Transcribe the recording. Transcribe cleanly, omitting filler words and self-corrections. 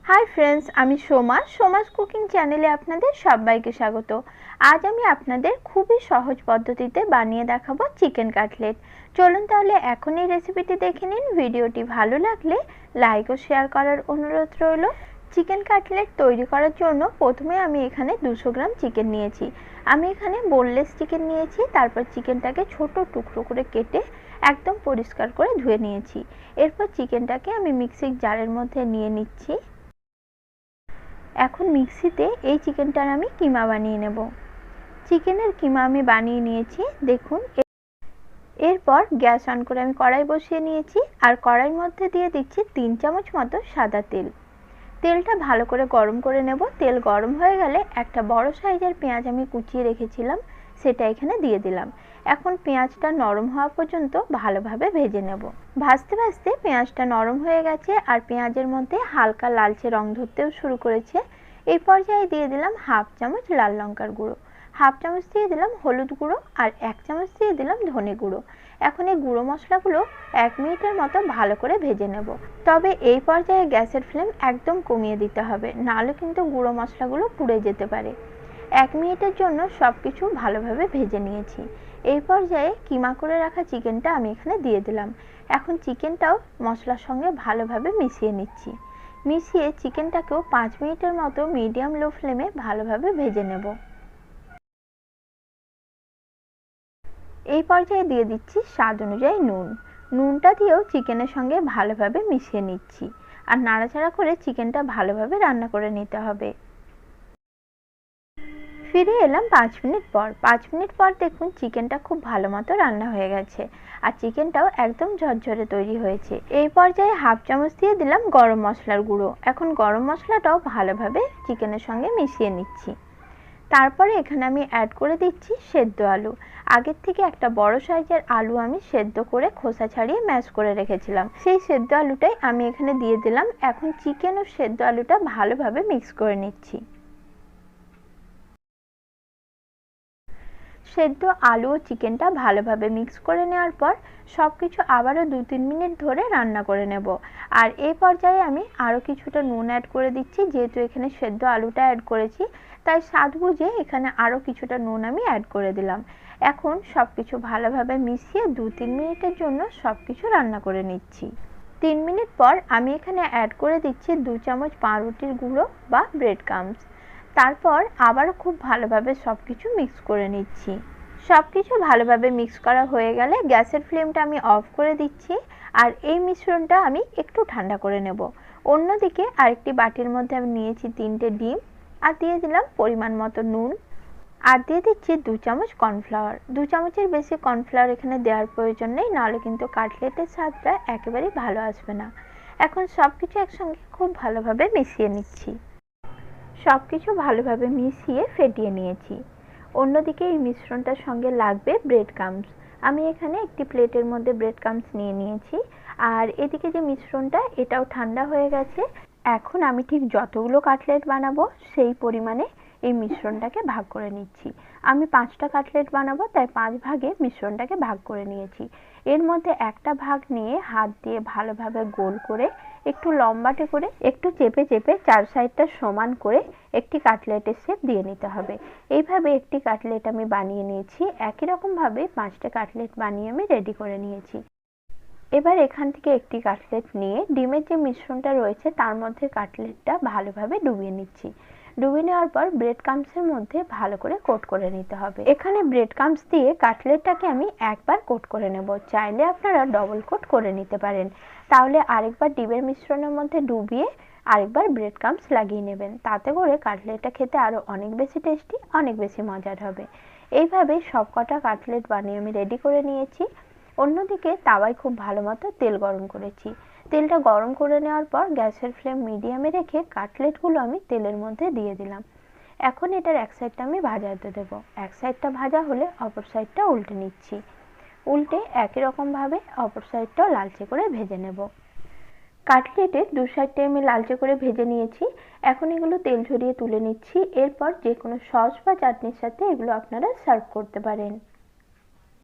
Hi friends आमी Soma सोमास cooking चैनेले आपनादेर सबाइके स्वागत। आज आमी आपनादेर खूबई सहज पद्धतिते बानिये देखाबो चिकेन काटलेट। चलुन ताहले एखोनी रेसिपिटी देखे निन। भिडियोटी भालो लागले लाइक और शेयर करार अनुरोध रइलो। चिकेन काटलेट तैरी करार जोन्नो प्रथमे आमी एखाने 200 ग्राम चिकेन नियेछि। आमी एखाने बोनलेस चिकेन नियेछि। तारपर चिकेनटाके छोटो टुकरो करे केटे एकदम परिष्कार करे धुए नियेछि। एरपर चिकेनटाके आमी मिक्सिर जारेर मধ্যে निये निচ্छि। এখন মিক্সিতে এই চিকেনটার আমি কিমা বানিয়ে নেব। চিকেনের কিমা আমি বানিয়ে নিয়েছি দেখুন। এরপর গ্যাস অন করে আমি কড়াই বসিয়ে নিয়েছি আর কড়াইয়ের মধ্যে দিয়ে দিচ্ছি 3 চামচ মতো সাদা তেল। তেলটা ভালো করে গরম করে নেব। তেল গরম হয়ে গেলে একটা বড় সাইজের পেঁয়াজ আমি কুচিয়ে রেখেছিলাম সেটা এখানে দিয়ে দিলাম। এখন পেঁয়াজটা নরম হওয়া পর্যন্ত ভালোভাবে ভেজে নেব। ভাজতে ভাজতে পেঁয়াজটা নরম হয়ে গেছে আর পেঁয়াজের মধ্যে হালকা লালচে রং ধরতেও শুরু করেছে। এই পর্যায়ে দিয়ে দিলাম হাফ চামচ লাল লঙ্কার গুঁড়ো, হাফ চামচ দিয়ে দিলাম হলুদ গুঁড়ো আর 1 চামচ দিয়ে দিলাম ধনে গুঁড়ো। এখন এই গুঁড়ো মশলাগুলো 1 মিনিটের মতো ভালো করে ভেজে নেব। তবে এই পর্যায়ে গ্যাসের ফ্লেম একদম কমিয়ে দিতে হবে, নাহলে কিন্তু গুঁড়ো মশলাগুলো পুড়ে যেতে পারে। 1 মিনিটের জন্য সবকিছু ভালোভাবে ভেজে নিয়েছি। এই পর্যায়ে কিমা করে রাখা চিকেনটা আমি এখানে দিয়ে দিলাম। এখন চিকেনটাও মশলার সঙ্গে ভালোভাবে মিশিয়ে নিচ্ছি। মিশিয়ে চিকেনটাকেও 5 মিনিটের মতো মিডিয়াম লো ফ্লেমে ভালোভাবে ভেজে নেব। এই পর্যায়ে দিয়ে দিচ্ছি স্বাদ অনুযায়ী নুন। নুনটা দিয়েও চিকেনের সঙ্গে ভালোভাবে মিশিয়ে নিচ্ছি আর নাড়াচাড়া করে চিকেনটা ভালোভাবে রান্না করে নিতে হবে। ফিরে এলাম 5 মিনিট পর। 5 মিনিট পর দেখুন চিকেনটা খুব ভালো মতো রান্না হয়ে গেছে আর চিকেনটাও একদম ঝরঝরে তৈরি হয়েছে। এই পর্যায়ে হাফ চামচ দিয়ে দিলাম গরম মশলার গুঁড়ো। এখন গরম মশলাটাও ভালোভাবে চিকেনের সঙ্গে মিশিয়ে নিচ্ছি। তারপরে এখানে আমি অ্যাড করে দিচ্ছি সেদ্ধ আলু। আগের থেকে একটা বড় সাইজের আলু আমি সেদ্ধ করে খোসা ছাড়িয়ে ম্যাশ করে রেখেছিলাম, সেই সেদ্ধ আলুটাই আমি এখানে দিয়ে দিলাম। এখন চিকেন ও সেদ্ধ আলুটা ভালোভাবে মিক্স করে নিচ্ছি। সেদ্ধ আলু ও চিকেনটা ভালোভাবে মিক্স করে নেওয়ার পর সবকিছু আবারও 2-3 মিনিট ধরে রান্না করে নেব। আর এই পর্যায়ে আমি আরও কিছুটা নুন অ্যাড করে দিচ্ছি। যেহেতু এখানে সেদ্ধ আলুটা অ্যাড করেছি তাই স্বাদ বুঝে এখানে আরও কিছুটা নুন আমি অ্যাড করে দিলাম। এখন সবকিছু ভালোভাবে মিশিয়ে 2-3 মিনিটের জন্য সবকিছু রান্না করে নিচ্ছি। 3 মিনিট পর আমি এখানে অ্যাড করে দিচ্ছি 2 চামচ পাউরুটির গুঁড়ো বা ব্রেড ক্রাম্বস। তারপর আবারও খুব ভালোভাবে সবকিছু মিক্স করে নিচ্ছি। সবকিছু ভালোভাবে মিক্স করা হয়ে গেলে গ্যাসের ফ্লেমটা আমি অফ করে দিচ্ছি আর এই মিশ্রণটা আমি একটু ঠান্ডা করে নেব। অন্যদিকে আরেকটি বাটির মধ্যে আমি নিয়েছি 3টে ডিম আর দিয়ে দিলাম পরিমাণ মতো নুন আর দিয়ে দিচ্ছি 2 চামচ কর্নফ্লাওয়ার। 2 চামচের বেশি কর্নফ্লাওয়ার এখানে দেওয়ার প্রয়োজন নেই, নাহলে কিন্তু কাটলেটের স্বাদটা একেবারেই ভালো আসবে না। এখন সবকিছু একসঙ্গে খুব ভালোভাবে মিশিয়ে নিচ্ছি। সবকিছু ভালোভাবে মিশিয়ে ফেটিয়ে নিয়েছি। অন্যদিকে এই মিশ্রণটার সঙ্গে লাগবে ব্রেড ক্রাম্বস। আমি এখানে একটি প্লেটের মধ্যে ব্রেড ক্রাম্বস নিয়ে নিয়েছি আর এদিকে যে মিশ্রণটা এটাও ঠান্ডা হয়ে গেছে। এখন আমি ঠিক যতগুলো কাটলেট বানাবো সেই পরিমাণে এই মিশ্রণটাকে ভাগ করে নিচ্ছি। আমি 5টা কাটলেট বানাবো তাই 5 ভাগে মিশ্রণটাকে ভাগ করে নিয়েছি। এর মধ্যে একটা ভাগ নিয়ে হাত দিয়ে ভালোভাবে গোল করে একটু লম্বাটে করে একটু চেপে চেপে 4 সাইডটা সমান করে একটি কাটলেটের শেপ দিয়ে নিতে হবে। এইভাবে একটি কাটলেট আমি বানিয়ে নিয়েছি। একই রকমভাবে 5টা কাটলেট বানিয়ে আমি রেডি করে নিয়েছি। এবার এখান থেকে একটি কাটলেট নিয়ে ডিমের যে মিশ্রণটা রয়েছে তার মধ্যে কাটলেটটা ভালোভাবে ডুবিয়ে নিচ্ছি। ডুবিয়ে নেওয়ার পর ব্রেড ক্রাম্বসের মধ্যে ভালো করে কোট করে নিতে হবে। এখানে ব্রেড ক্রাম্বস দিয়ে কাটলেটটাকে আমি একবার কোট করে নেব। চাইলে আপনারা ডবল কোট করে নিতে পারেন, তাহলে আরেকবার ডিমের মিশ্রণের মধ্যে ডুবিয়ে আরেকবার ব্রেড ক্রাম্বস লাগিয়ে নেবেন। তাতে করে কাটলেটটা খেতে আরও অনেক বেশি টেস্টি, অনেক বেশি মজার হবে। এইভাবে সবকটা কাটলেট বানিয়ে আমি রেডি করে নিয়েছি। অন্যদিকে তাওয়ায় খুব ভালো মতো তেল গরম করেছি। তেলটা গরম করে নেওয়ার পর গ্যাসের ফ্লেম মিডিয়ামে রেখে কাটলেটগুলো আমি তেলের মধ্যে দিয়ে দিলাম। এখন এটার এক সাইডটা আমি ভাজাতে দেব। এক সাইডটা ভাজা হলে অপর সাইডটা উল্টে নিচ্ছি। উল্টে একই রকমভাবে অপর সাইডটাও লালচে করে ভেজে নেব। কাটলেটের 2 সাইডটাই আমি লালচে করে ভেজে নিয়েছি। এখন এগুলো তেল ঝরিয়ে তুলে নিচ্ছি। এরপর যে কোনো সস বা চাটনির সাথে এগুলো আপনারা সার্ভ করতে পারেন।